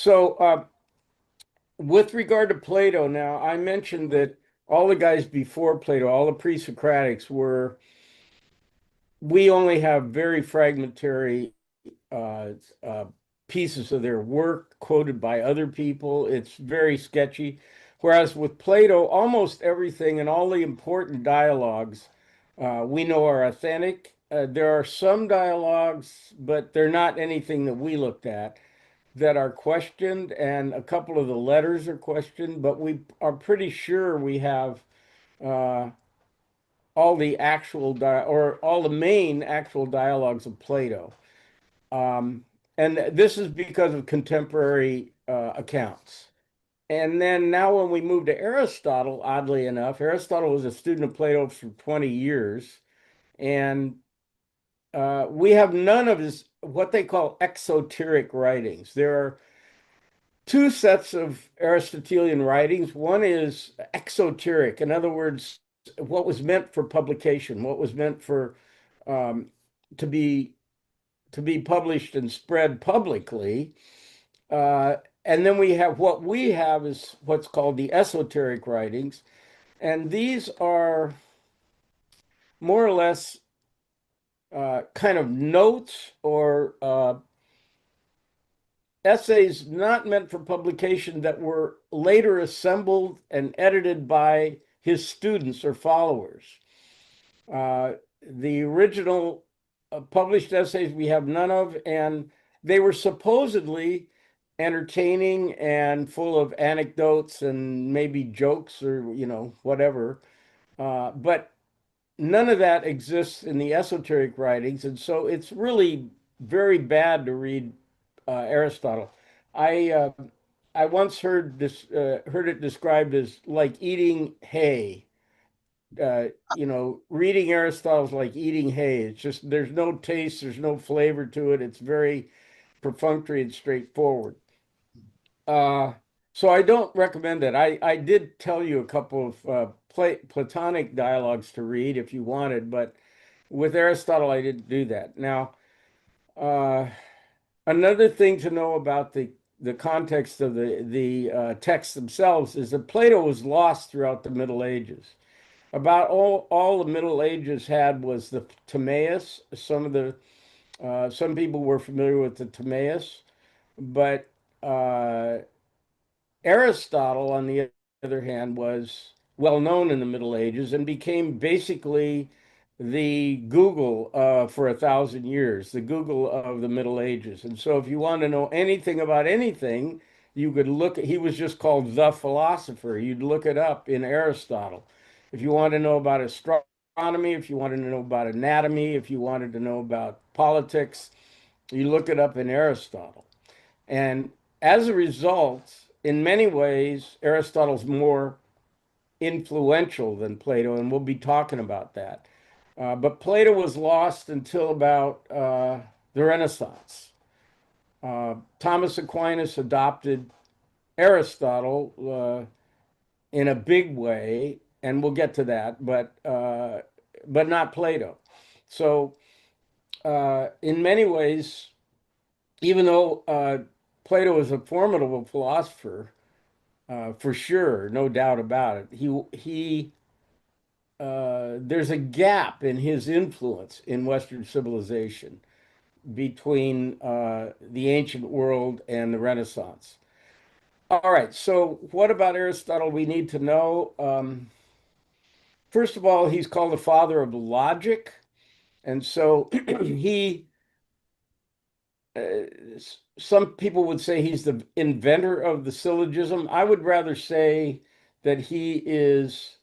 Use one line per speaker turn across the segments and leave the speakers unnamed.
So, with regard to Plato, now I mentioned that all the guys before Plato, all the pre-Socratics we only have very fragmentary uh, uh, pieces of their work quoted by other people. It's very sketchy. Whereas with Plato, almost everything and all the important dialogues we know are authentic. There are some dialogues, but they're not anything that we looked at that are questioned, and a couple of the letters are questioned, but we are pretty sure we have uh, all the actual or all the main actual dialogues of Plato. Um, and this is because of contemporary accounts. And then now, when we move to Aristotle, oddly enough, Aristotle was a student of Plato for 20 years, and we have none of his what they call exoteric writings. There are two sets of Aristotelian writings. One is exoteric, in other words, what was meant for publication, what was meant for um, to be to be published and spread publicly. Uh, and then what we have is what's called the esoteric writings, and these are more or less kind of notes or essays not meant for publication that were later assembled and edited by his students or followers. Uh, the original published essays we have none of, and they were supposedly entertaining and full of anecdotes and maybe jokes or, whatever. But none of that exists in the esoteric writings, and so it's really very bad to read Aristotle. I uh, I once heard it described as like eating hay. Reading Aristotle is like eating hay. It's just there's no taste, there's no flavor to it. It's very perfunctory and straightforward. Uh, so I don't recommend it. I did tell you a couple of Platonic dialogues to read if you wanted, but with Aristotle, I didn't do that. Now, uh, another thing to know about the context of the texts themselves is that Plato was lost throughout the Middle Ages. About all the Middle Ages had was the Timaeus. Some people were familiar with the Timaeus, but uh, Aristotle, on the other hand, was well known in the Middle Ages and became basically the Google for 1,000 years, the Google of the Middle Ages. And so, if you want to know anything about anything, you could he was just called the philosopher. You'd look it up in Aristotle. If you want to know about astronomy, if you wanted to know about anatomy, if you wanted to know about politics, you look it up in Aristotle. And as a result, in many ways, Aristotle's more influential than Plato, and we'll be talking about that. But Plato was lost until about the Renaissance. Thomas Aquinas adopted Aristotle in a big way, and we'll get to that, but not Plato. So, in many ways, even though Plato was a formidable philosopher, for sure, no doubt about it. There's a gap in his influence in Western civilization between the ancient world and the Renaissance. All right, so what about Aristotle we need to know? First of all, he's called the father of logic, and so he. Uh, some people would say he's the inventor of the syllogism. I would rather say that he is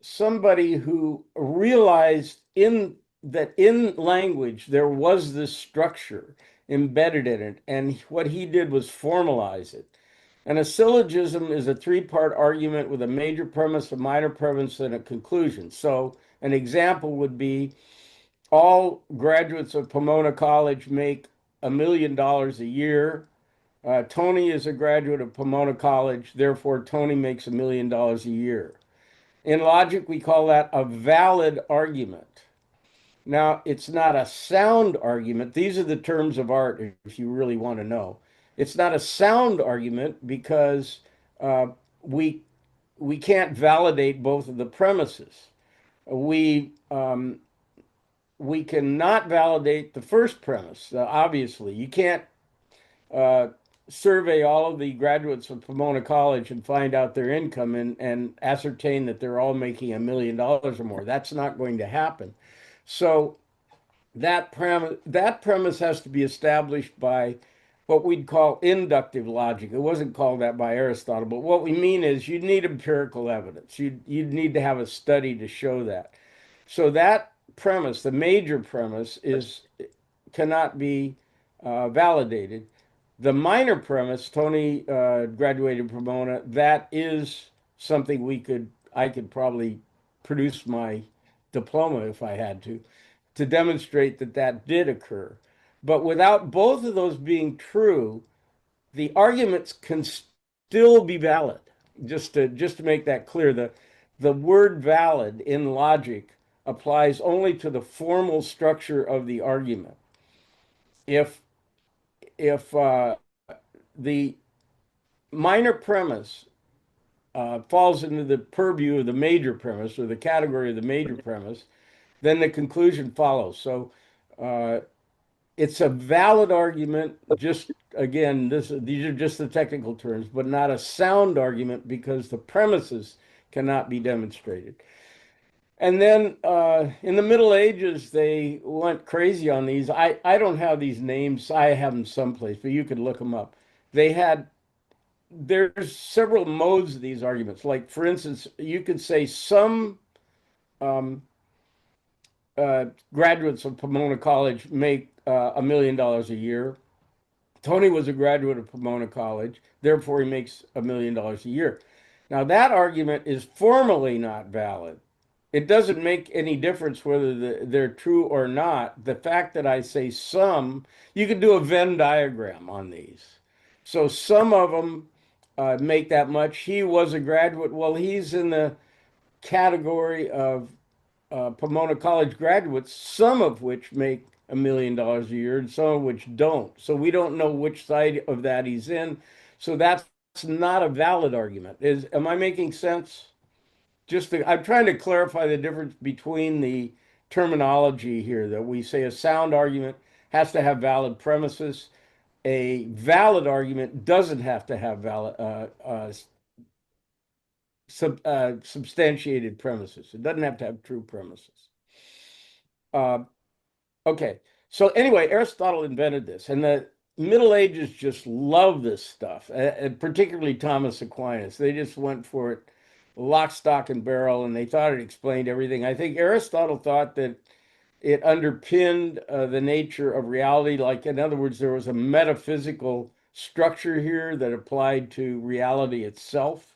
somebody who realized in language there was this structure embedded in it, and what he did was formalize it. And a syllogism is a three-part argument with a major premise, a minor premise, and a conclusion. So an example would be all graduates of Pomona College make $1 million a year. Tony is a graduate of Pomona College, therefore Tony makes $1 million a year. In logic, we call that a valid argument. Now, it's not a sound argument. These are the terms of art if you really want to know. It's not a sound argument because uh, we we can't validate both of the premises. We we cannot validate the first premise. Obviously, you can't uh, survey all of the graduates of Pomona College and find out their income and ascertain that they're all making $1 million or more. That's not going to happen. So that premise has to be established by what we'd call inductive logic. It wasn't called that by Aristotle, but what we mean is you need empirical evidence. You'd need to have a study to show that. So that premise, the major premise, is cannot be validated. The minor premise, Tony graduated Pomona, that is something I could probably produce my diploma if I had to demonstrate that that did occur. But without both of those being true, the arguments can still be valid. Just to make that clear, the word valid in logic applies only to the formal structure of the argument. If if the minor premise falls into the purview of the major premise or the category of the major premise, then the conclusion follows. So uh, it's a valid argument. Just again, these are just the technical terms, but not a sound argument because the premises cannot be demonstrated. And then in the Middle Ages, they went crazy on these. I don't have these names. I have them someplace, but you could look them up. They had there's several modes of these arguments. Like for instance, you could say some um, graduates of Pomona College make $1 million a year. Tony was a graduate of Pomona College, therefore he makes $1 million a year. Now that argument is formally not valid. It doesn't make any difference whether they're true or not. The fact that I say some, you can do a Venn diagram on these. So some of them make that much. He was a graduate. Well, he's in the category of Pomona College graduates, some of which make $1 million a year and some of which don't. So we don't know which side of that he's in. So that's not a valid argument. Am I making sense? I'm trying to clarify the difference between the terminology here that we say a sound argument has to have valid premises. A valid argument doesn't have to have valid substantiated premises. It doesn't have to have true premises. Uh, okay. So anyway, Aristotle invented this, and the Middle Ages just love this stuff, and particularly Thomas Aquinas. They just went for it lock, stock, and barrel, and they thought it explained everything. I think Aristotle thought that it underpinned the nature of reality. Like, in other words, there was a metaphysical structure here that applied to reality itself.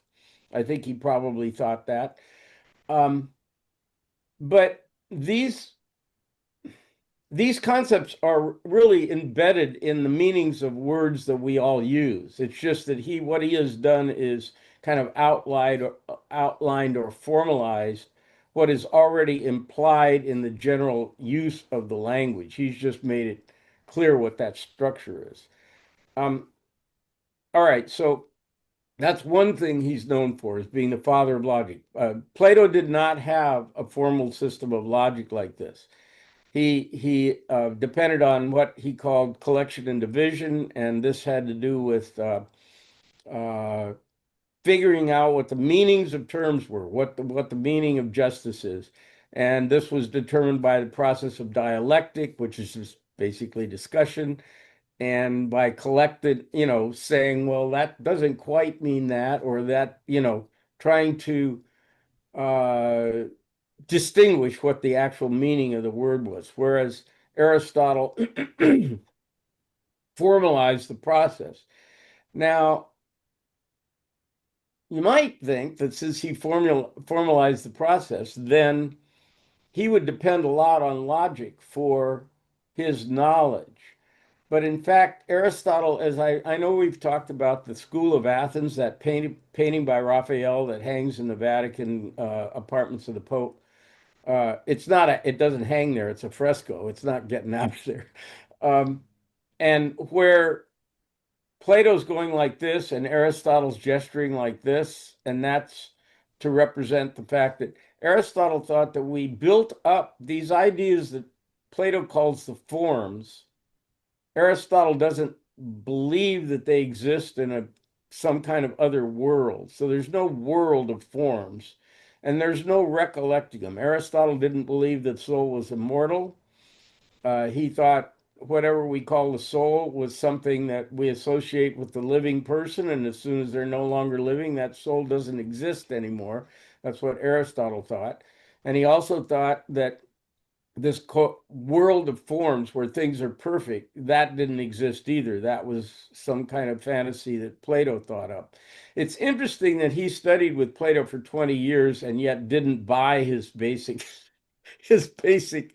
I think he probably thought that. Um, but these concepts are really embedded in the meanings of words that we all use. It's just that what he has done is kind of outlined or formalized what is already implied in the general use of the language. He's just made it clear what that structure is. Um, all right, so that's one thing he's known for is being the father of logic. Plato did not have a formal system of logic like this. He depended on what he called collection and division, and this had to do with uh, figuring out what the meanings of terms were, what the meaning of justice is, and this was determined by the process of dialectic, which is just basically discussion, and by collected, saying, well, that doesn't quite mean that, or that, trying to uh, distinguish what the actual meaning of the word was, whereas Aristotle formalized the process. Now, you might think that since he formalized the process, then he would depend a lot on logic for his knowledge. But in fact, Aristotle, as I know we've talked about the School of Athens, that painting by Raphael that hangs in the Vatican apartments of the Pope. It doesn't hang there. It's a fresco. It's not getting out there. Um, and where Plato's going like this and Aristotle's gesturing like this, and that's to represent the fact that Aristotle thought that we built up these ideas that Plato calls the forms. Aristotle doesn't believe that they exist in a some kind of other world. So there's no world of forms, and there's no recollecting them. Aristotle didn't believe that soul was immortal. He thought whatever we call the soul was something that we associate with the living person, and as soon as they're no longer living, that soul doesn't exist anymore. That's what Aristotle thought. And he also thought that this world of forms where things are perfect, that didn't exist either. That was some kind of fantasy that Plato thought up. It's interesting that he studied with Plato for 20 years and yet didn't buy his basic his basic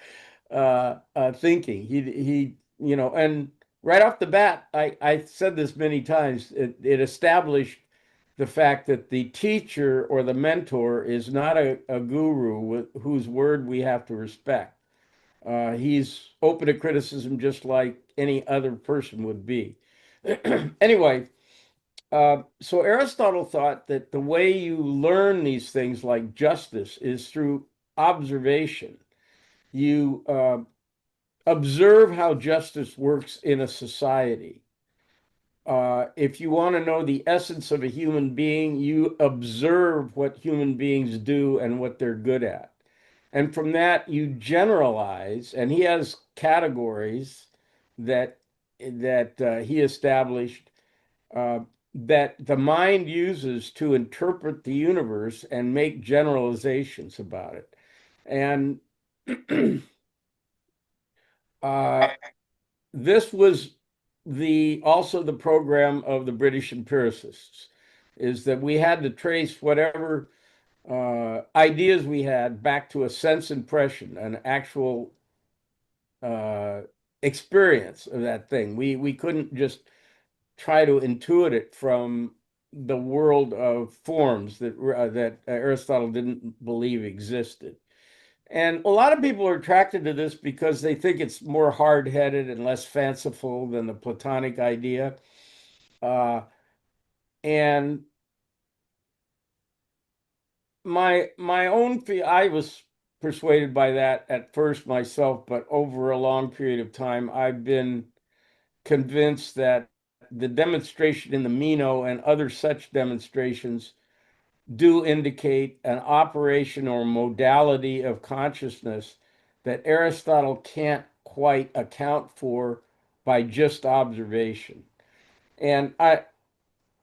thinking. And right off the bat, I said this many times, it established the fact that the teacher or the mentor is not a guru whose word we have to respect. He's open to criticism just like any other person would be. Anyway, so Aristotle thought that the way you learn these things like justice is through observation. You observe how justice works in a society. If you want to know the essence of a human being, you observe what human beings do and what they're good at. And from that, you generalize, and he has categories that he established uh, that the mind uses to interpret the universe and make generalizations about it. And uh, this was the also the program of the British empiricists, is that we had to trace whatever ideas we had back to a sense impression, an actual uh, experience of that thing. We couldn't just try to intuit it from the world of forms that Aristotle didn't believe existed. And a lot of people are attracted to this because they think it's more hard-headed and less fanciful than the Platonic idea. Uh, and my own I was persuaded by that at first myself, but over a long period of time, I've been convinced that the demonstration in the Meno and other such demonstrations do indicate an operation or modality of consciousness that Aristotle can't quite account for by just observation. And I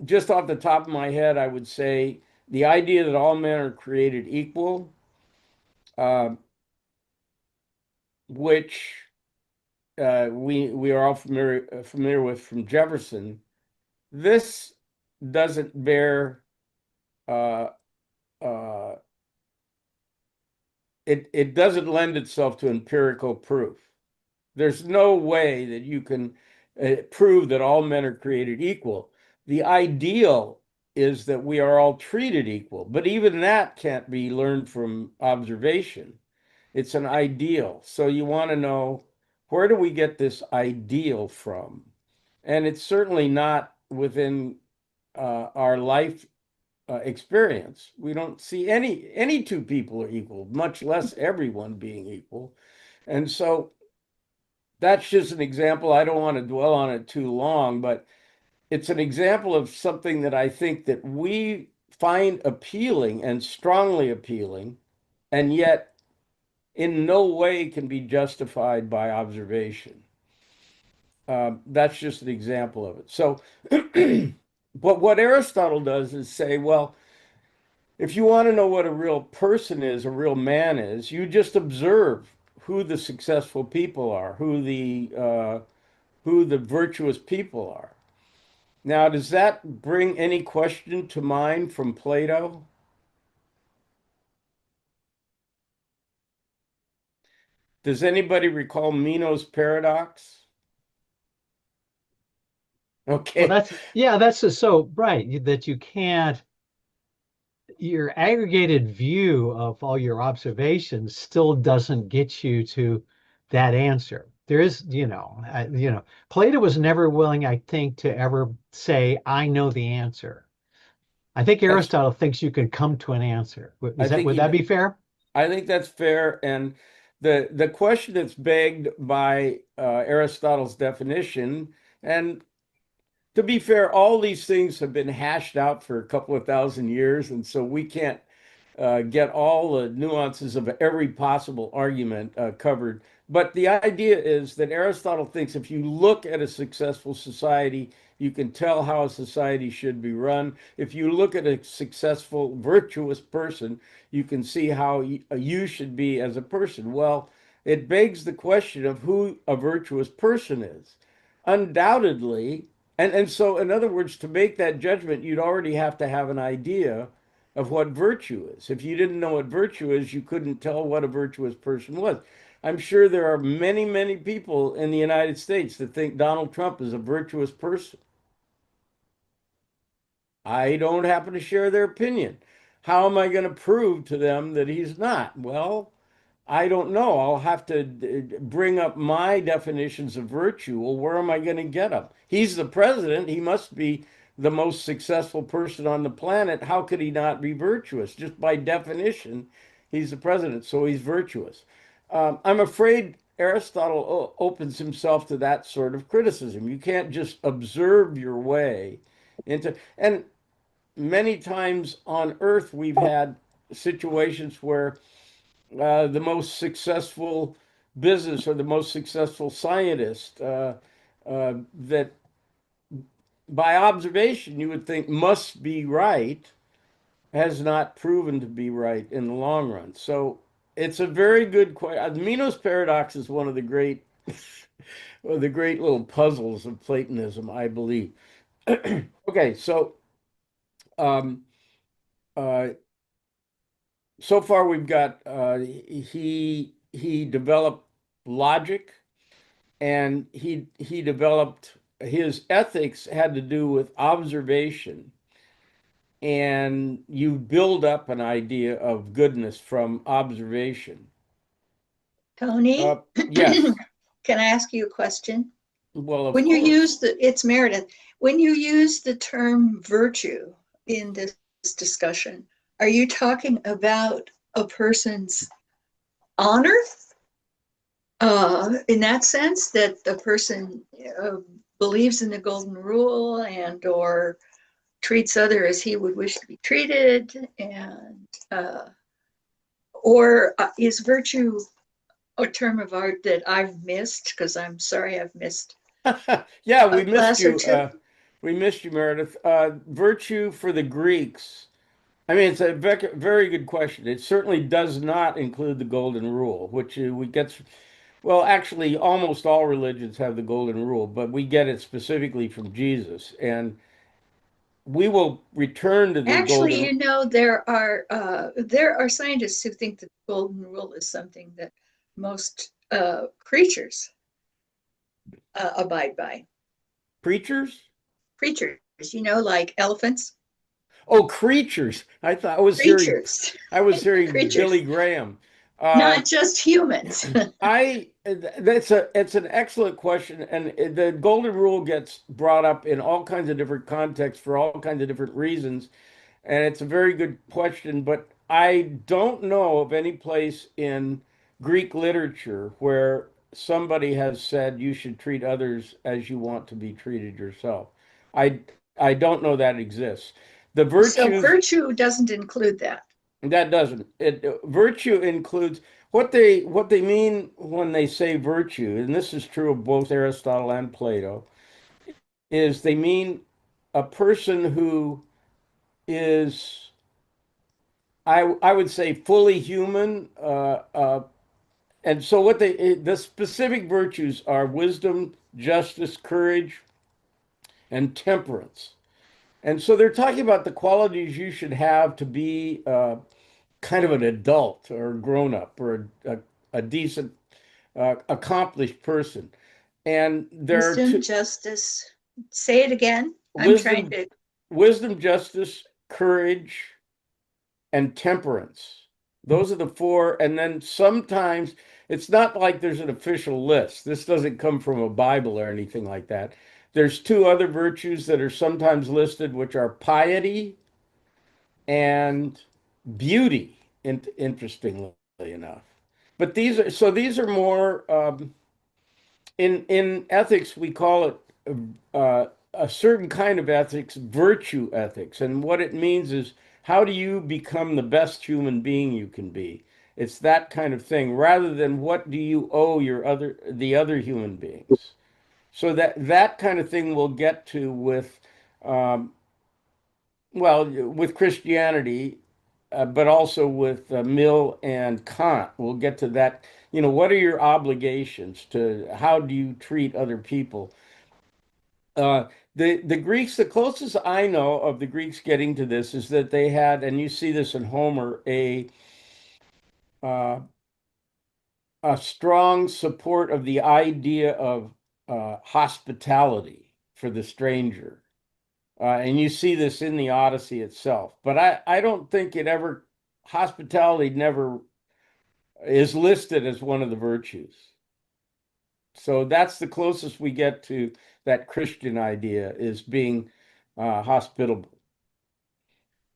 just off the top of my head, I would say the idea that all men are created equal, uh, which we are all familiar with from Jefferson. This doesn't bear uh, uh, it doesn't lend itself to empirical proof. There's no way that you can prove that all men are created equal. The ideal is that we are all treated equal, but even that can't be learned from observation. It's an ideal. So you want to know, where do we get this ideal from? And it's certainly not within our life experience. We don't see any two people are equal, much less everyone being equal. And so that's just an example. I don't want to dwell on it too long, but it's an example of something that I think that we find appealing and strongly appealing, and yet in no way can be justified by observation. That's just an example of it. So, but what Aristotle does is say, well, if you want to know what a real person is, a real man is, you just observe who the successful people are, who the virtuous people are. Now, does that bring any question to mind from Plato? Does anybody recall Meno's paradox?
Well,
Okay.
that's so right that you can't, your aggregated view of all your observations still doesn't get you to that answer. There is, Plato was never willing, I think, to ever say, I know the answer. I think
That's
Aristotle thinks you can come to an answer.
I think
Would that be fair?
I think that's fair. And the question that's begged by Aristotle's definition, and to be fair, all these things have been hashed out for a couple of thousand years, and so we can't get all the nuances of every possible argument covered. But the idea is that Aristotle thinks if you look at a successful society, you can tell how a society should be run. If you look at a successful, virtuous person, you can see how you should be as a person. Well, it begs the question of who a virtuous person is. Undoubtedly, and so in other words, to make that judgment, you'd already have to have an idea of what virtue is. If you didn't know what virtue is, you couldn't tell what a virtuous person was. I'm sure there are many, many people in the United States that think Donald Trump is a virtuous person. I don't happen to share their opinion. How am I going to prove to them that he's not? Well, I don't know. I'll have to bring up my definitions of virtue. Well, where am I going to get them? He's the president. He must be the most successful person on the planet. How could he not be virtuous? Just by definition, he's the president, so he's virtuous. I'm afraid Aristotle opens himself to that sort of criticism. You can't just observe your way into, and many times on Earth, we've had situations where the most successful business or the most successful scientist that by observation you would think must be right has not proven to be right in the long run. So it's a very good question. Meno's paradox is one of the great the great little puzzles of Platonism, I believe. Okay, so um, uh, so far we've got he developed logic, and he developed his ethics had to do with observation, and you build up an idea of goodness from observation.
Tony,
Yes.
can I ask you a question?
Well, of
When you
course.
use it's Meredith, when you use the term virtue in this discussion, are you talking about a person's honor? In that sense, that the person believes in the golden rule and or treats other as he would wish to be treated, and or is virtue a term of art that I've missed? Because I'm sorry I've missed
Yeah,
a
we missed
class or
you.
two.
We missed you, Meredith. Virtue for the Greeks. I mean, it's a very good question. It certainly does not include the golden rule, which we get. Well, actually, almost all religions have the golden rule, but we get it specifically from Jesus, and we will return to the
Actually,
golden.
there are scientists who think that the golden rule is something that most creatures abide by.
Preachers?
Creatures, like elephants.
Oh, creatures.
Creatures,
I was hearing
creatures,
Billy Graham. Uh,
not just humans.
it's an excellent question, and the golden rule gets brought up in all kinds of different contexts for all kinds of different reasons, and it's a very good question, but I don't know of any place in Greek literature where somebody has said you should treat others as you want to be treated yourself. I I don't know that exists. The
So
virtues
virtue doesn't include that.
that doesn't it virtue includes what they mean when they say virtue, and this is true of both Aristotle and Plato, is they mean a person who is I would say fully human. And so the specific virtues are wisdom, justice, courage, and temperance. And so they're talking about the qualities you should have to be kind of an adult or a grown up or a decent, accomplished person. And there are
Wisdom,
two
justice. Say it again. I'm trying
wisdom,
to.
wisdom, justice, courage, and temperance. Those are the four. And then sometimes it's not like there's an official list. This doesn't come from a Bible or anything like that. There's two other virtues that are sometimes listed, which are piety and beauty, interestingly enough. But these are more in ethics we call it a certain kind of ethics, virtue ethics, and what it means is how do you become the best human being you can be? It's that kind of thing, rather than what do you owe the other human beings. So that kind of thing we'll get to with um, well, with Christianity, but also with Mill and Kant. We'll get to that. What are your obligations to how do you treat other people? Uh, the Greeks, the closest I know of the Greeks getting to this is that they had, and you see this in Homer, uh, a strong support of the idea of hospitality for the stranger. And you see this in the Odyssey itself. But I don't think hospitality never is listed as one of the virtues. So that's the closest we get to that Christian idea is being hospitable.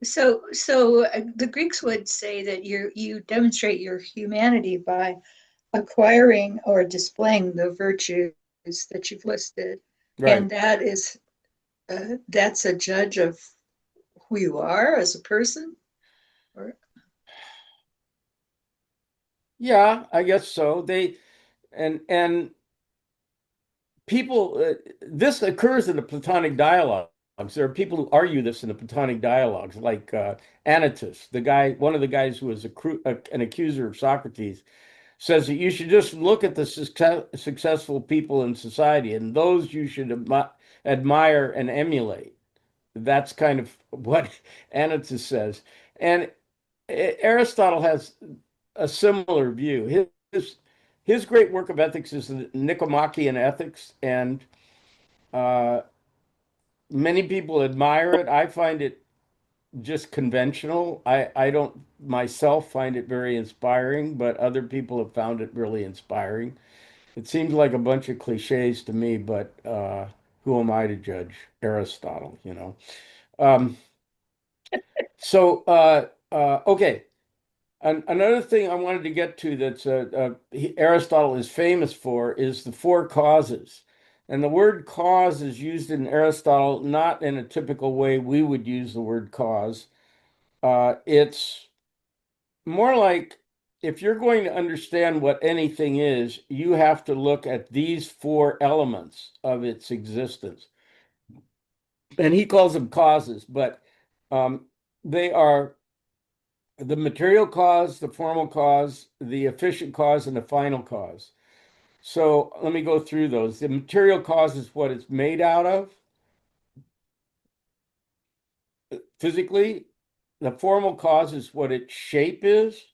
So the Greeks would say that you demonstrate your humanity by acquiring or displaying the virtues that you've listed,
Right.
and that's a judge of who you are as a person. Or
Yeah, I guess so. And people, this occurs in the Platonic dialogues. There are people who argue this in the Platonic dialogues, like Anytus, one of the guys who was an accuser of Socrates, says that you should just look at the successful people in society, and those you should admire and emulate. That's kind of what Anytus says. And Aristotle has a similar view. His great work of ethics is the Nicomachean Ethics, and uh, many people admire it. I find it just conventional. I don't myself find it very inspiring, but other people have found it really inspiring. It seems like a bunch of cliches to me, but who am I to judge Aristotle? Um, okay. Another thing I wanted to get to that's Aristotle is famous for is the four causes. And the word cause is used in Aristotle not in a typical way we would use the word cause. It's more like if you're going to understand what anything is, you have to look at these four elements of its existence. And he calls them causes, but they are the material cause, the formal cause, the efficient cause, and the final cause. So let me go through those. The material cause is what it's made out of physically. The formal cause is what its shape is.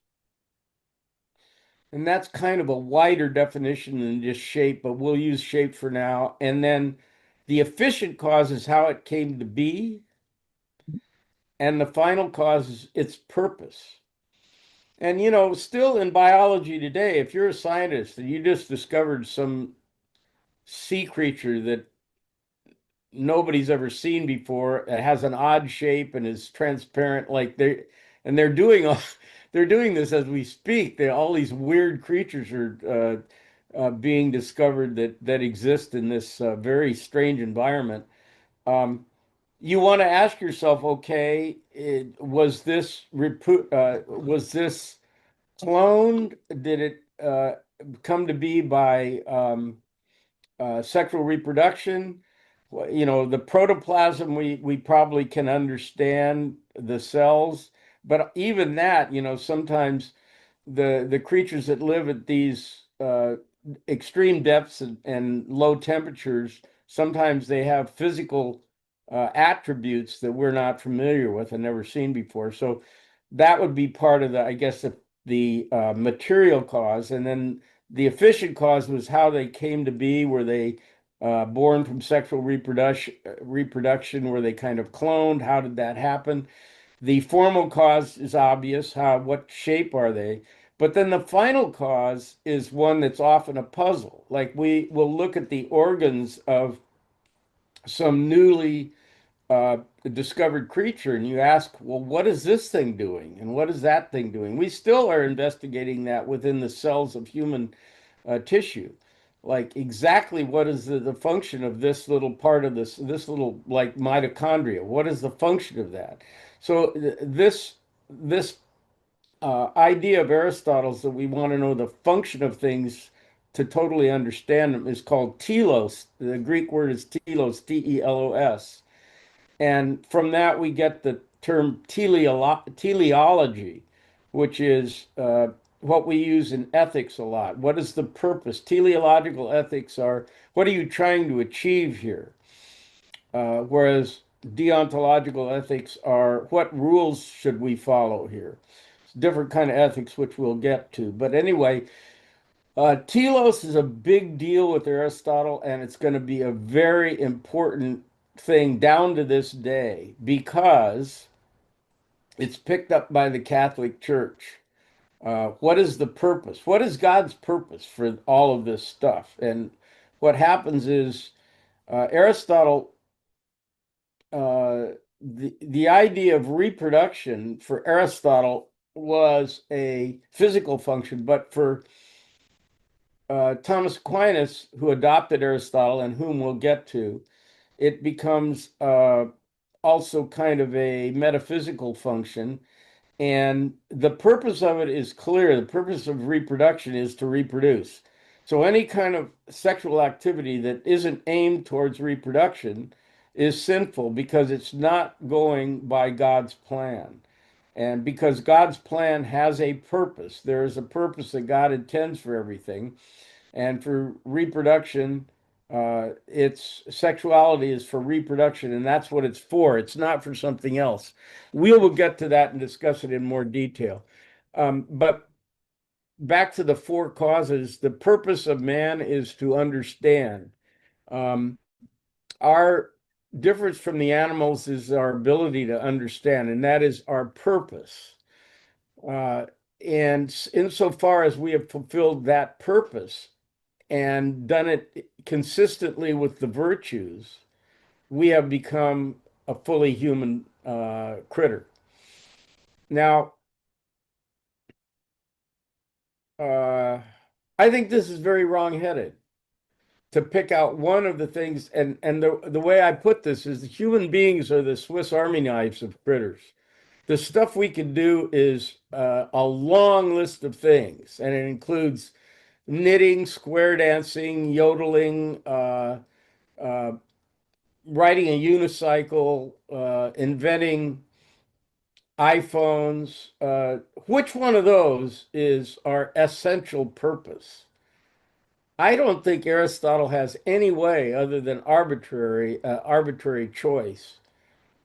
And that's kind of a wider definition than just shape, but we'll use shape for now. And then the efficient cause is how it came to be. And the final cause is its purpose. And still in biology today, if you're a scientist and you just discovered some sea creature that nobody's ever seen before, it has an odd shape and is transparent, they're doing they're doing this as we speak. All these weird creatures are being discovered that exist in this very strange environment. You want to ask yourself, okay, was this cloned? Did it come to be by sexual reproduction? Well, the protoplasm we probably can understand the cells, but even that, sometimes the creatures that live at these extreme depths and low temperatures, sometimes they have physical attributes that we're not familiar with and never seen before. So that would be part of I guess, the material cause, and then the efficient cause was how they came to be. Were they born from sexual reproduction? Were they kind of cloned? How did that happen? The formal cause is obvious. What shape are they? But then the final cause is one that's often a puzzle. Like we will look at the organs of some newly discovered creature, and you ask, well, what is this thing doing? And what is that thing doing? We still are investigating that within the cells of human tissue. Like exactly what is the function of this little part of this little like mitochondria? What is the function of that? So this idea of Aristotle's that we want to know the function of things to totally understand them is called telos. The Greek word is telos, Telos. And from that, we get the term teleology, which is what we use in ethics a lot. What is the purpose? Teleological ethics are what are you trying to achieve here? Whereas deontological ethics are what rules should we follow here? It's a different kind of ethics, which we'll get to. But anyway, telos is a big deal with Aristotle, and it's going to be a very important thing down to this day because it's picked up by the Catholic Church. What is the purpose? What is God's purpose for all of this stuff? And what happens is Aristotle, the idea of reproduction for Aristotle was a physical function, but for Thomas Aquinas, who adopted Aristotle and whom we'll get to, it becomes also kind of a metaphysical function. And the purpose of it is clear. The purpose of reproduction is to reproduce. So any kind of sexual activity that isn't aimed towards reproduction is sinful because it's not going by God's plan. And because God's plan has a purpose, there is a purpose that God intends for everything. And for reproduction, its sexuality is for reproduction, and that's what it's for. It's not for something else. We will get to that and discuss it in more detail. But back to the four causes, the purpose of man is to understand. Our difference from the animals is our ability to understand, and that is our purpose. And insofar as we have fulfilled that purpose, and done it consistently with the virtues, we have become a fully human critter. Now, I think this is very wrong-headed to pick out one of the things, and the way I put this is human beings are the Swiss Army knives of critters. The stuff we can do is a long list of things, and it includes knitting, square dancing, yodeling, riding a unicycle, inventing iPhones. Which one of those is our essential purpose? I don't think Aristotle has any way other than arbitrary choice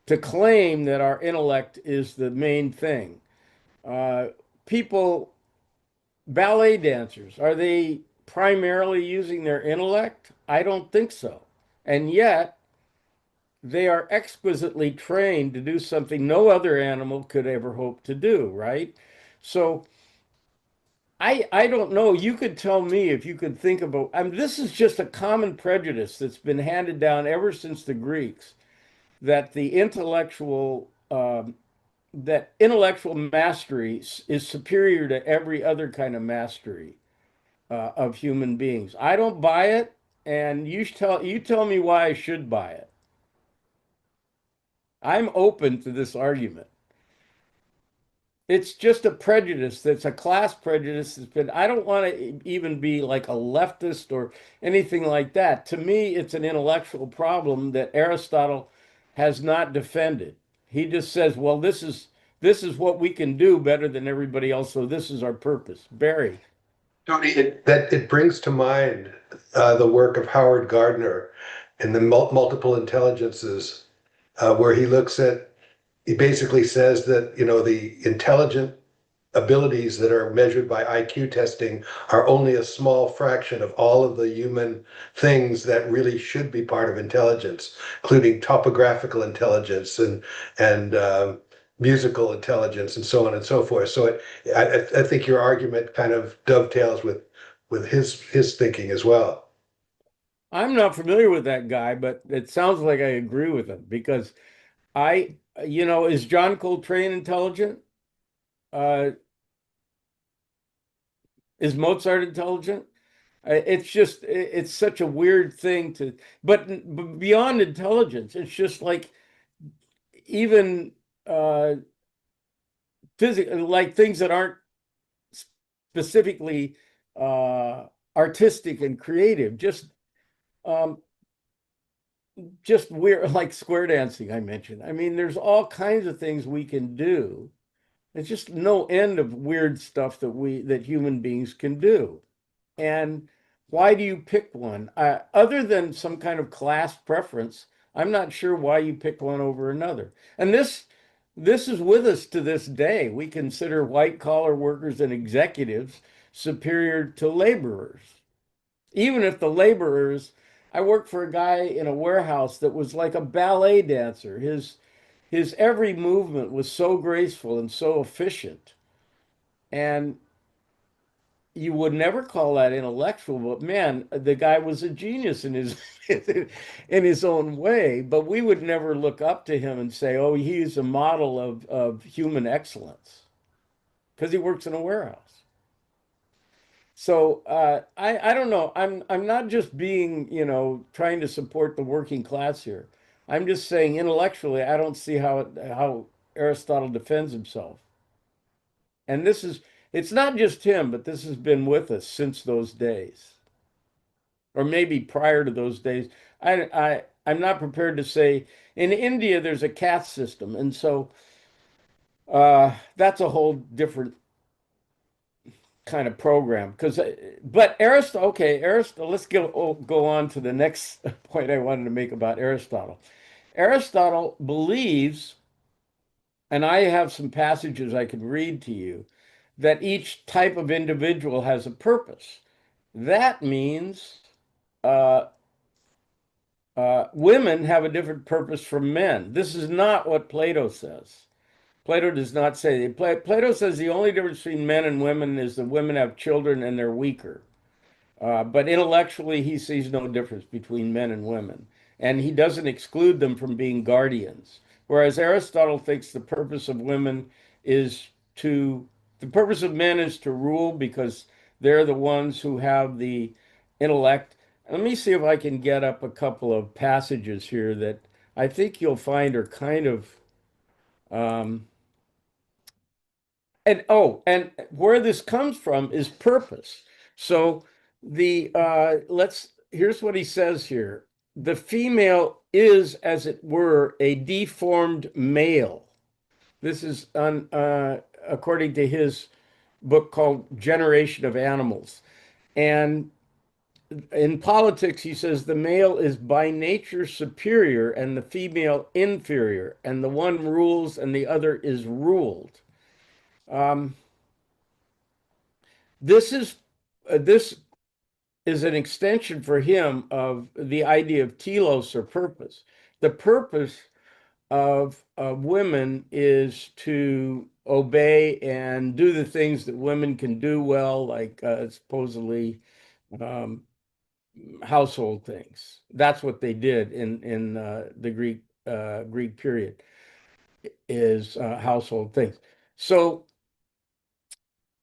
to claim that our intellect is the main thing. Uh, People, ballet dancers, are they primarily using their intellect? I don't think so. And yet, they are exquisitely trained to do something no other animal could ever hope to do, right? So I don't know. You could tell me if you could think about, I mean, this is just a common prejudice that's been handed down ever since the Greeks that the intellectual mastery is superior to every other kind of mastery of human beings. I don't buy it, and you tell me why I should buy it. I'm open to this argument. It's just a prejudice that's a class prejudice that's been, I don't want to even be like a leftist or anything like that. To me, it's an intellectual problem that Aristotle has not defended. He just says, well, this is what we can do better than everybody else, so this is our purpose. Barry.
Tony, it brings to mind the work of Howard Gardner in the multiple intelligences, where he basically says that, the intelligent abilities that are measured by IQ testing are only a small fraction of all of the human things that really should be part of intelligence, including topographical intelligence and musical intelligence and so on and so forth. So I think your argument kind of dovetails with his thinking as well.
I'm not familiar with that guy, but it sounds like I agree with him because is John Coltrane intelligent? Uh, is Mozart intelligent? It's just it's such a weird thing to, but beyond intelligence, it's just like even uh physical, like things that aren't specifically uh artistic and creative, um just weird, like square dancing I mentioned. I mean, there's all kinds of things we can do. It's just no end of weird stuff that human beings can do. And why do you pick one? Other than some kind of class preference, I'm not sure why you pick one over another. And this is with us to this day. We consider white collar workers and executives superior to laborers. Even if the laborers, I worked for a guy in a warehouse that was like a ballet dancer. His every movement was so graceful and so efficient. And you would never call that intellectual, but man, the guy was a genius in his in his own way. But we would never look up to him and say, "Oh, he's a model of human excellence," because he works in a warehouse. So I don't know. I'm not just being trying to support the working class here. I'm just saying intellectually, I don't see how Aristotle defends himself. And it's not just him, but this has been with us since those days, or maybe prior to those days. I'm not prepared to say in India there's a caste system, and so that's a whole different kind of program. But Aristotle, okay, Aristotle. Let's go on to the next point I wanted to make about Aristotle. Aristotle believes, and I have some passages I can read to you, that each type of individual has a purpose. That means uh, women have a different purpose from men. This is not what Plato says. Plato does not say. Plato says the only difference between men and women is that women have children and they're weaker. But intellectually, he sees no difference between men and women. And he doesn't exclude them from being guardians. Whereas Aristotle thinks is to, the purpose of men is to rule because they're the ones who have the intellect. Let me see if I can get up a couple of passages here that I think you'll find are kind of, um, and where this comes from is purpose. So here's what he says here. The female is, as it were, a deformed male. This is according to his book called Generation of Animals. And in politics, he says the male is by nature superior and the female inferior, and the one rules and the other is ruled. Um, this is an extension for him of the idea of telos or purpose. The purpose of women is to obey and do the things that women can do well, like supposedly um, household things. That's what they did in the Greek period is household things. So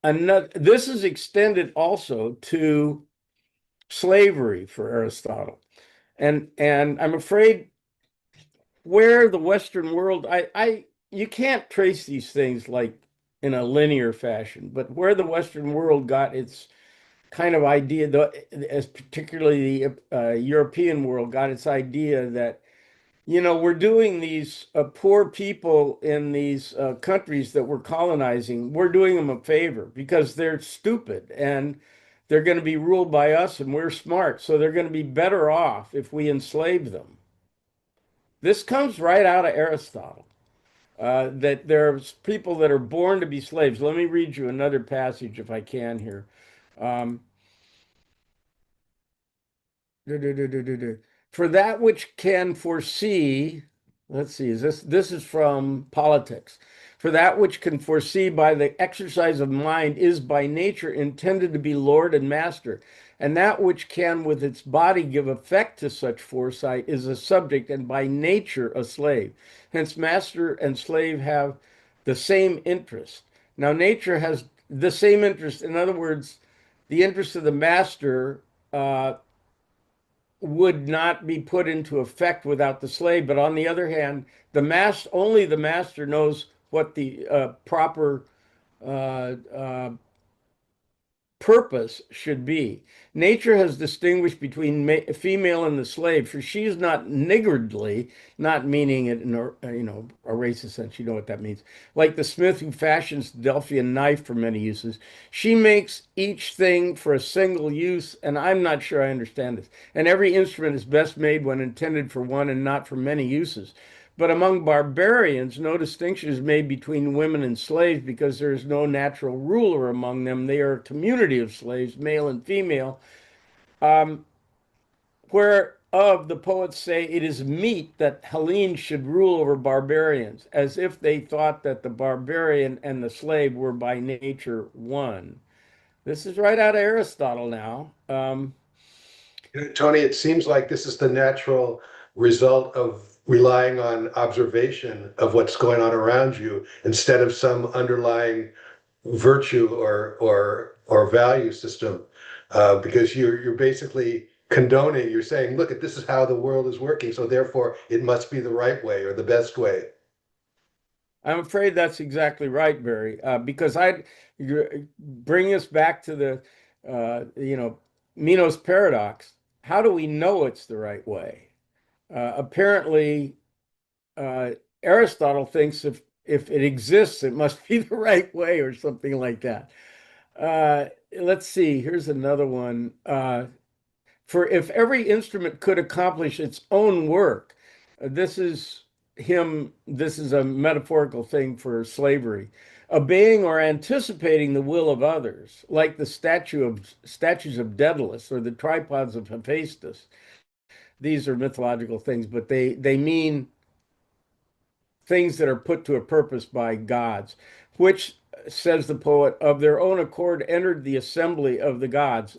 this is extended also to slavery for Aristotle. And I'm afraid where the Western world, I you can't trace these things like in a linear fashion, but where the Western world got its kind of idea, as particularly the European world got its idea that we're doing these poor people in these countries that we're colonizing, we're doing them a favor because they're stupid and they're going to be ruled by us and we're smart. So they're going to be better off if we enslave them. This comes right out of Aristotle, that there's people that are born to be slaves. Let me read you another passage if I can here. Um, For that which can foresee, let's see, this is from Politics. For that which can foresee by the exercise of mind is by nature intended to be lord and master, and that which can with its body give effect to such foresight is a subject and by nature a slave. Hence, master and slave have the same interest. Now, nature has the same interest. In other words, the interest of the master uh, would not be put into effect without the slave. But on the other hand, only the master knows what the proper uh, uh, purpose should be. Nature has distinguished between female and the slave, for she is not niggardly, not meaning it in a racist sense. You know what that means. Like the smith who fashions the Delphian knife for many uses, she makes each thing for a single use, and I'm not sure I understand this. And every instrument is best made when intended for one and not for many uses. But among barbarians, no distinction is made between women and slaves because there is no natural ruler among them. They are a community of slaves, male and female, um, whereof the poets say it is meet that Hellenes should rule over barbarians, as if they thought that the barbarian and the slave were by nature one. This is right out of Aristotle now.
Tony, it seems like this is the natural result of relying on observation of what's going on around you instead of some underlying virtue or value system, because you're basically condoning. You're saying, look, at this is how the world is working, so therefore it must be the right way or the best way.
I'm afraid that's exactly right, Barry, because you bring us back to the, Meno's paradox. How do we know it's the right way? Apparently, uh, Aristotle thinks if it exists, it must be the right way or something like that. Let's see. Here's another one. For if every instrument could accomplish its own work, this is a metaphorical thing for slavery, obeying or anticipating the will of others, like the statues of Daedalus or the tripods of Hephaestus. These are mythological things, but they mean things that are put to a purpose by gods, which, says the poet, of their own accord entered the assembly of the gods,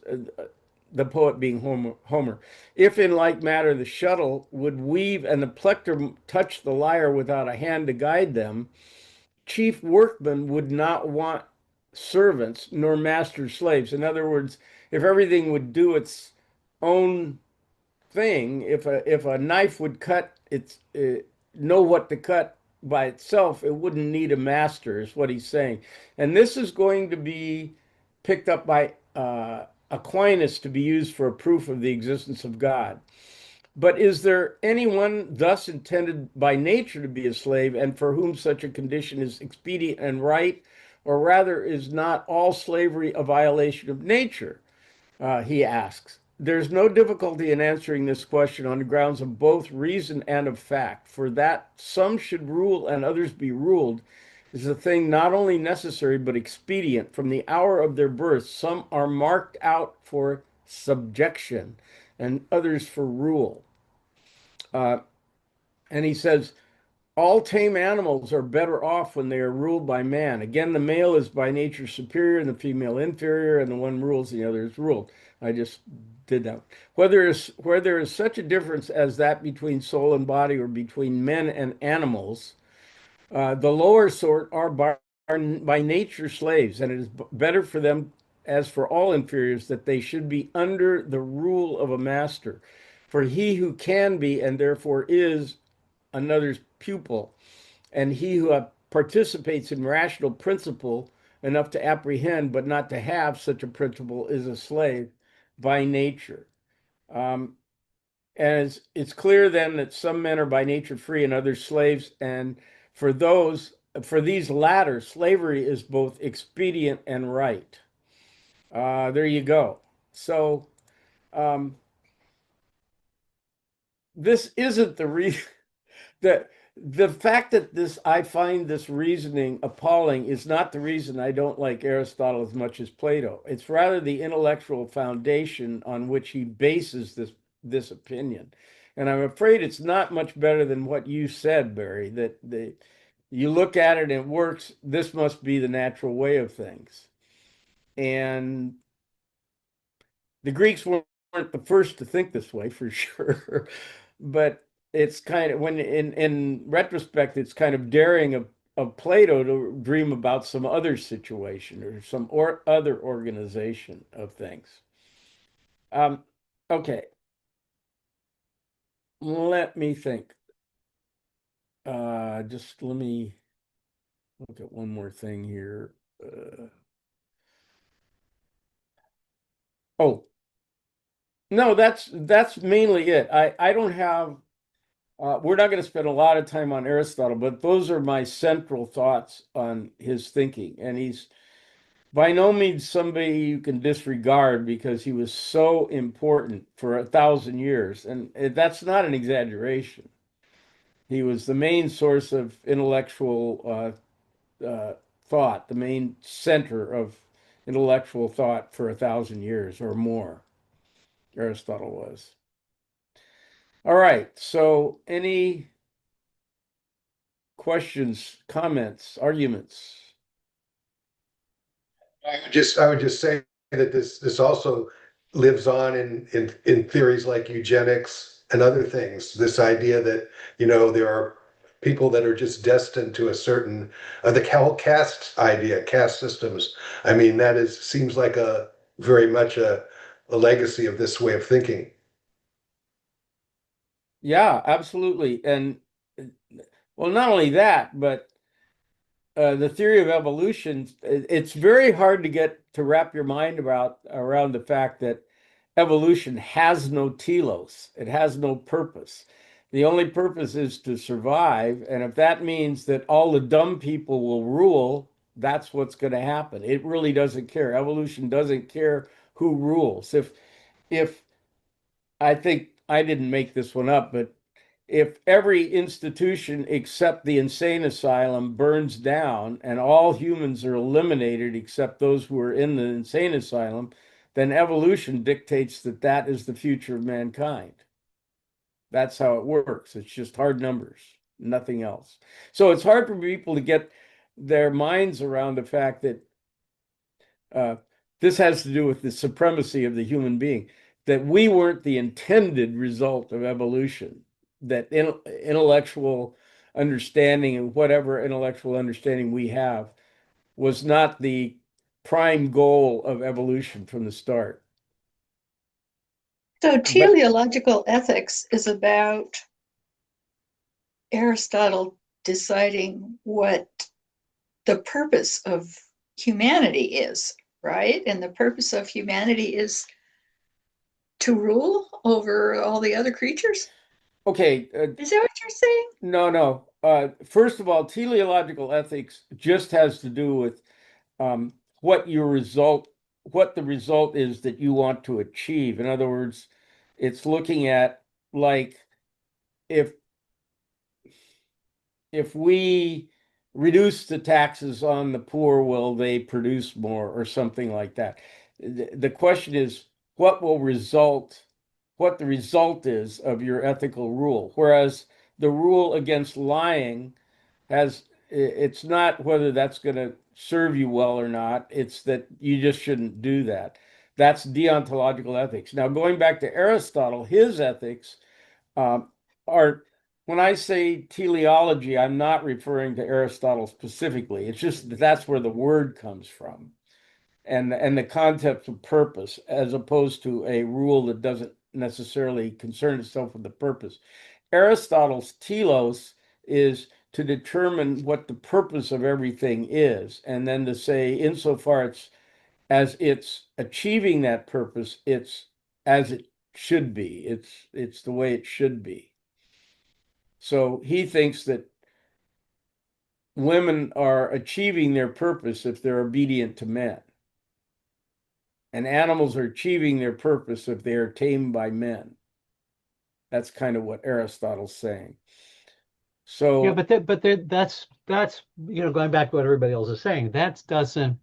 the poet being Homer. If in like matter the shuttle would weave and the plectrum touch the lyre without a hand to guide them, chief workmen would not want servants nor master slaves. In other words, if everything would do its own thing, if a knife would cut its know what to cut by itself, it wouldn't need a master, is what he's saying. And this is going to be picked up by Aquinas to be used for a proof of the existence of God. But is there anyone thus intended by nature to be a slave, and for whom such a condition is expedient and right? Or rather, is not all slavery a violation of nature? He asks. There's no difficulty in answering this question on the grounds of both reason and of fact, for that some should rule and others be ruled is a thing not only necessary but expedient. From the hour of their birth, some are marked out for subjection and others for rule. Uh, and he says, all tame animals are better off when they are ruled by man. Again, the male is by nature superior and the female inferior, and the one rules, and the other is ruled. I just did that. Where there is such a difference as that between soul and body, or between men and animals, the lower sort are by nature slaves, and it is better for them, as for all inferiors, that they should be under the rule of a master. For he who can be, and therefore is, another's pupil, and he who participates in rational principle enough to apprehend but not to have such a principle is a slave by nature. Um, and it's clear then that some men are by nature free and others slaves, and for these latter, slavery is both expedient and right. There you go. So um, this isn't the reason that the fact that this I find this reasoning appalling is not the reason I don't like Aristotle as much as Plato. It's rather the intellectual foundation on which he bases this opinion. And I'm afraid it's not much better than what you said, Barry, that you look at it and it works. This must be the natural way of things. And the Greeks weren't the first to think this way for sure. But it's kind of when in retrospect, it's kind of daring of Plato to dream about some other situation or some or other organization of things. Um, okay, let me think. Just let me look at one more thing here. Oh, no, that's mainly it. I don't have. We're not going to spend a lot of time on Aristotle, but those are my central thoughts on his thinking, and he's by no means somebody you can disregard because he was so important for 1,000 years, and that's not an exaggeration. He was the main source of intellectual thought, the main center of intellectual thought for 1,000 years or more. Aristotle was. All right. So, any questions, comments, arguments?
I would just say that this also lives on in theories like eugenics and other things. This idea that, there are people that are just destined to a certain the caste idea, caste systems. I mean, that is seems like a very much a legacy of this way of thinking.
Yeah, absolutely. And well, not only that, but the theory of evolution, it's very hard to get to wrap your mind around the fact that evolution has no telos. It has no purpose. The only purpose is to survive, and if that means that all the dumb people will rule, that's what's going to happen. It really doesn't care. Evolution doesn't care who rules. If I think I didn't make this one up, but if every institution except the insane asylum burns down and all humans are eliminated except those who are in the insane asylum, then evolution dictates that that is the future of mankind. That's how it works. It's just hard numbers, nothing else. So it's hard for people to get their minds around the fact that uh, this has to do with the supremacy of the human being, that we weren't the intended result of evolution, that intellectual understanding and whatever intellectual understanding we have was not the prime goal of evolution from the start.
So
But
teleological ethics is about Aristotle deciding what the purpose of humanity is, right? And the purpose of humanity is to rule over all the other creatures.
okay,
Is that what you're saying?
no, no. First of all, teleological ethics just has to do with um, what your result, what the result is that you want to achieve. In other words, it's looking at like if if we reduce the taxes on the poor, will they produce more or something like that? The question is what will result, what the result is of your ethical rule. Whereas the rule against lying has, it's not whether that's going to serve you well or not, it's that you just shouldn't do that. That's deontological ethics. Now, going back to Aristotle, his ethics um, are, when I say teleology, I'm not referring to Aristotle specifically. It's just that that's where the word comes from, and the concept of purpose, as opposed to a rule that doesn't necessarily concern itself with the purpose. Aristotle's telos is to determine what the purpose of everything is, and then to say, insofar as it's achieving that purpose, it's as it should be. It's the way it should be. So he thinks that women are achieving their purpose if they're obedient to men, and animals are achieving their purpose if they are tamed by men. That's kind of what Aristotle's saying.
Yeah,
So,
that's going back to what everybody else is saying. That doesn't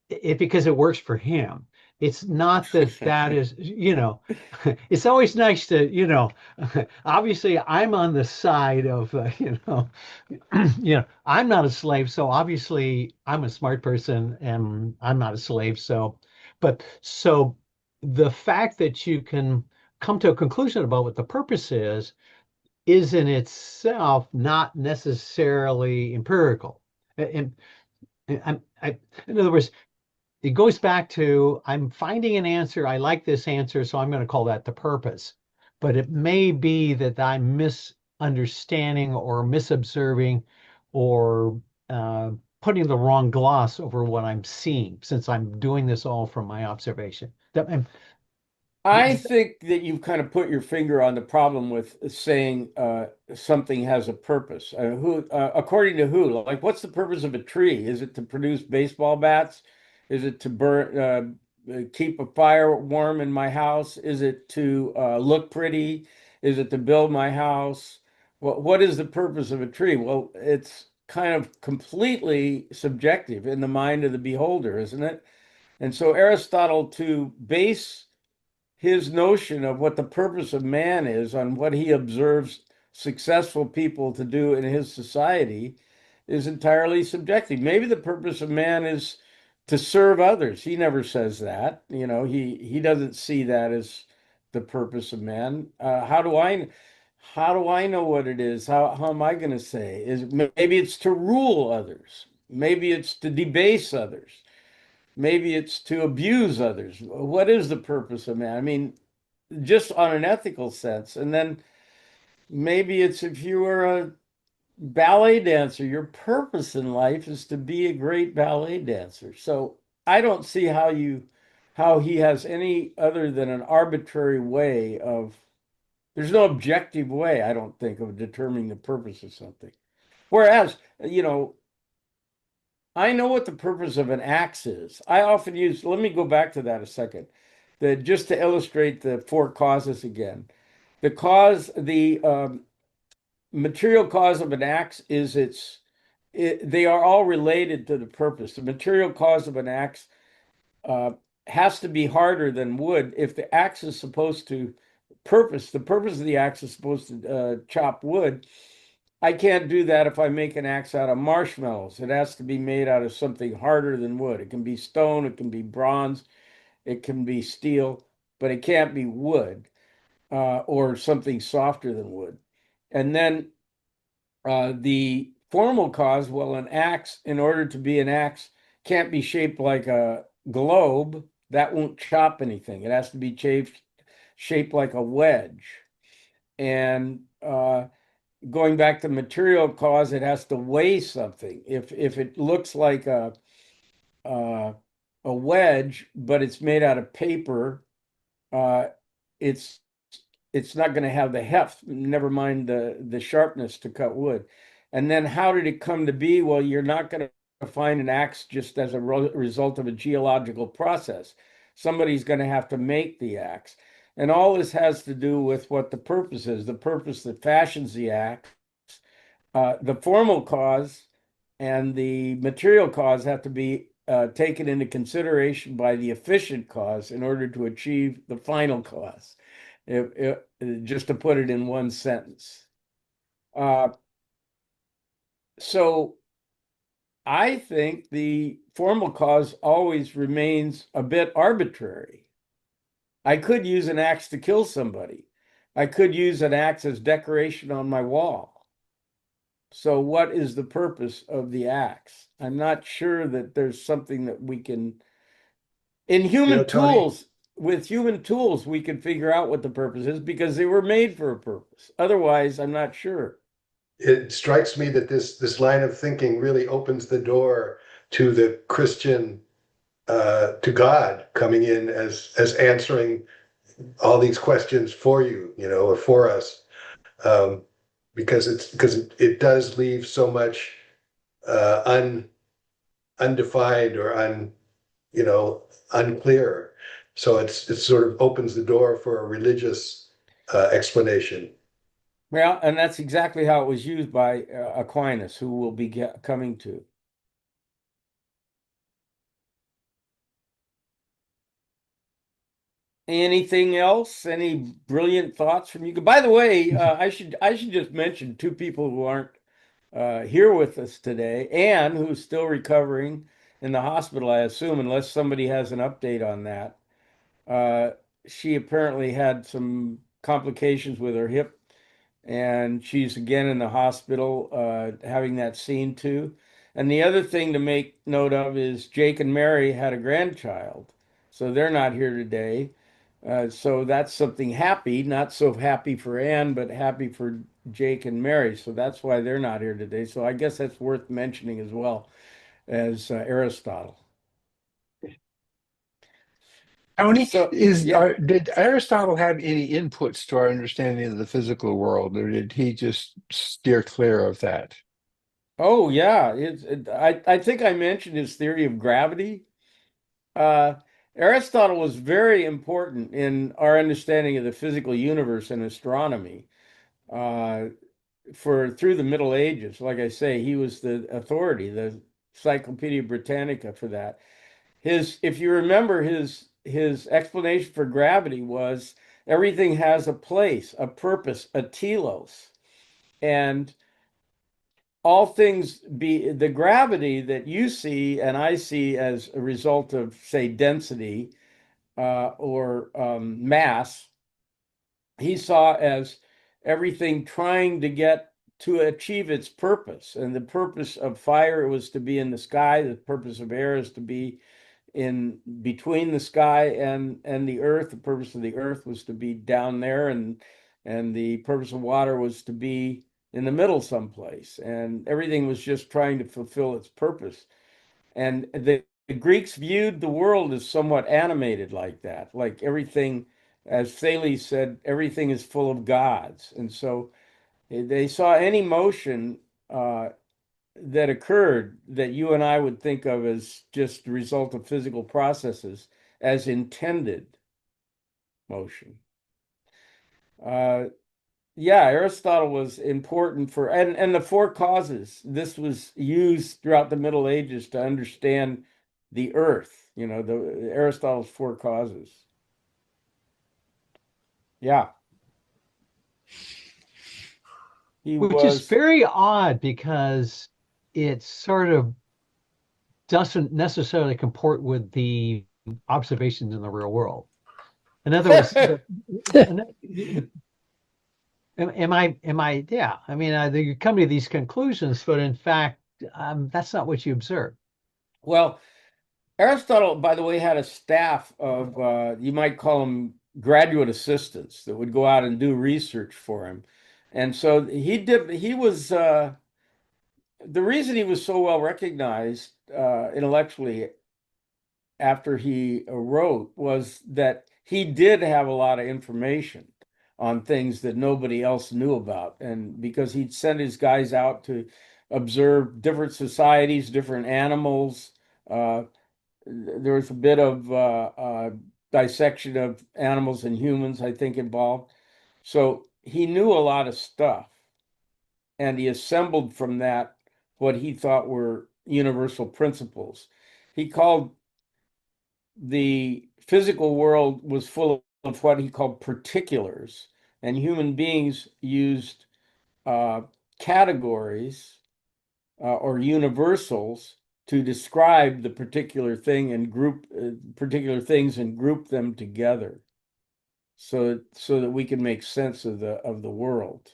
it because it works for him. It's not that that is, it's always nice to, obviously I'm on the side of, I'm not a slave, so obviously I'm a smart person and I'm not a slave. So the fact that you can come to a conclusion about what the purpose is in itself not necessarily empirical. And, in other words, it goes back to I'm finding an answer. I like this answer, so I'm going to call that the purpose. But it may be that I'm misunderstanding or misobserving or putting the wrong gloss over what I'm seeing since I'm doing this all from my observation.
I think that you've kind of put your finger on the problem with saying something has a purpose. According to who? Like, what's the purpose of a tree? Is it to produce baseball bats? Is it to keep a fire warm in my house? Is it to look pretty? Is it to build my house? What is the purpose of a tree? Well, it's kind of completely subjective in the mind of the beholder, isn't it? And so Aristotle, to base his notion of what the purpose of man is on what he observes successful people to do in his society is entirely subjective. Maybe the purpose of man is to serve others. He never says that. He doesn't see that as the purpose of man. How do I know what it is? How am I going to say? Maybe it's to rule others. Maybe it's to debase others. Maybe it's to abuse others. What is the purpose of man? I mean, just on an ethical sense. And then maybe it's if you were a ballet dancer, your purpose in life is to be a great ballet dancer. So I don't see how he has any other than an arbitrary way of there's no objective way, I don't think, of determining the purpose of something. Whereas, I know what the purpose of an axe is. I often use, let me go back to that a second. Just to illustrate the four causes again. The material cause of an axe is they are all related to the purpose. The material cause of an axe uh, has to be harder than wood if the axe is supposed to the purpose of the axe is supposed to chop wood. I can't do that if I make an axe out of marshmallows. It has to be made out of something harder than wood. It can be stone, it can be bronze, it can be steel, but it can't be wood or something softer than wood. And then the formal cause, well, an axe, in order to be an axe, can't be shaped like a globe. That won't chop anything. It has to be shaped like a wedge. And going back to material cause, it has to weigh something. If it looks like uh, a wedge, but it's made out of paper, uh, it's it's not going to have the heft, never mind the sharpness to cut wood. And then how did it come to be? Well, you're not going to find an axe just as a result of a geological process. Somebody's going to have to make the axe. And all this has to do with what the purpose is, the purpose that fashions the axe. The formal cause and the material cause have to be taken into consideration by the efficient cause in order to achieve the final cause. Just to put it in one sentence. Uh, so I think the formal cause always remains a bit arbitrary. I could use an axe to kill somebody. I could use an axe as decoration on my wall. So what is the purpose of the axe? I'm not sure that there's something that we can in human
Tony,
tools, with human tools, we can figure out what the purpose is because they were made for a purpose. Otherwise, I'm not sure.
it strikes me that this line of thinking really opens the door to the Christian to God coming in as answering all these questions for you, or for us, because it does leave so much undefined or unclear. So it sort of opens the door for a religious explanation.
Well, and that's exactly how it was used by Aquinas, who we'll be coming to. Anything else? Any brilliant thoughts from you? By the way, I should just mention two people who aren't here with us today. Anne, who's still recovering in the hospital, I assume, unless somebody has an update on that. Uh, she apparently had some complications with her hip, and she's again in the hospital, having that seen to. And the other thing to make note of is Jake and Mary had a grandchild, so they're not here today. So that's something happy, not so happy for Anne, but happy for Jake and Mary. So that's why they're not here today. So I guess that's worth mentioning as well as Aristotle.
Tony,
So yeah.
did Aristotle have any inputs to our understanding of the physical world, or did he just steer clear of that?
Oh yeah. I think I mentioned his theory of gravity. Uh, Aristotle was very important in our understanding of the physical universe and astronomy. Uh, for through the Middle Ages. Like I say, he was the authority, the Encyclopedia Britannica for that. If you remember, his explanation for gravity was everything has a place, a purpose, a telos, and all things be the gravity that you see and I see as a result of, say, density or mass he saw as everything trying to get to achieve its purpose. And the purpose of fire was to be in the sky. The purpose of air is to be in between the sky and the earth. The purpose of the earth was to be down there, and the purpose of water was to be in the middle someplace. And everything was just trying to fulfill its purpose. And the Greeks viewed the world as somewhat animated like that, like everything, as Thales said, everything is full of gods. And so they saw any motion that occurred that you and I would think of as just the result of physical processes as intended motion. Uh, yeah, Aristotle was important for, and the four causes. This was used throughout the Middle Ages to understand the earth, the Aristotle's four causes. Yeah, he
Which is
was.
very odd because it sort of doesn't necessarily comport with the observations in the real world. In other words, yeah. I mean, you come to these conclusions, but in fact, that's not what you observe.
Well, Aristotle, by the way, had a staff of, you might call them graduate assistants that would go out and do research for him. And so he was, the reason he was so well recognized intellectually after he wrote was that he did have a lot of information on things that nobody else knew about. And because he'd send his guys out to observe different societies, different animals, uh, there was a bit of dissection of animals and humans, I think, involved. So he knew a lot of stuff, and he assembled from that what he thought were universal principles. He called the physical world was full of what he called particulars, and human beings used uh, categories or universals to describe the particular thing and group particular things and group them together so that we can make sense of the world.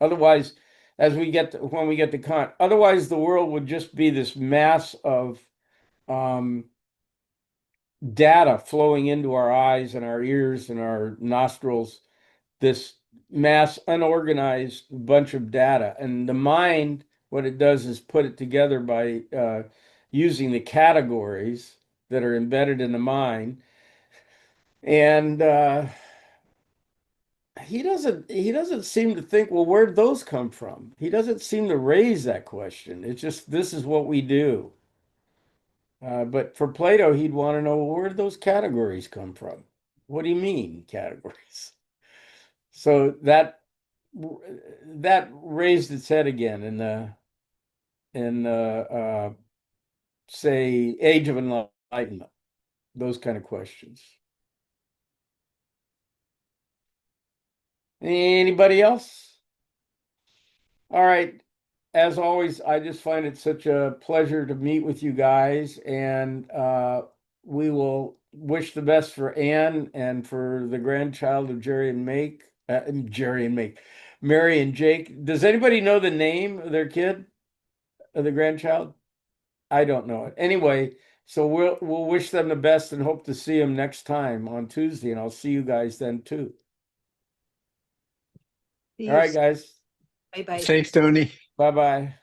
Otherwise, when we get to Kant, otherwise the world would just be this mass of um, data flowing into our eyes and our ears and our nostrils, this mass unorganized bunch of data. And the mind, what it does is put it together by using the categories that are embedded in the mind. And he doesn't seem to think, well, where'd those come from? He doesn't seem to raise that question. It's just this is what we do. But for Plato, he'd want to know, well, where did those categories come from? What do you mean categories? So that raised its head again in say Age of Enlightenment, those kind of questions. Anybody else? All right. As always, I just find it such a pleasure to meet with you guys, and we will wish the best for Anne and for the grandchild of Jerry and Make, Jerry and Make, Mary and Jake. Does anybody know the name of their kid, of the grandchild? I don't know it. Anyway, so we'll wish them the best and hope to see them next time on Tuesday, and I'll see you guys then too. All right, guys.
Bye bye.
Thanks, Tony.
Bye bye.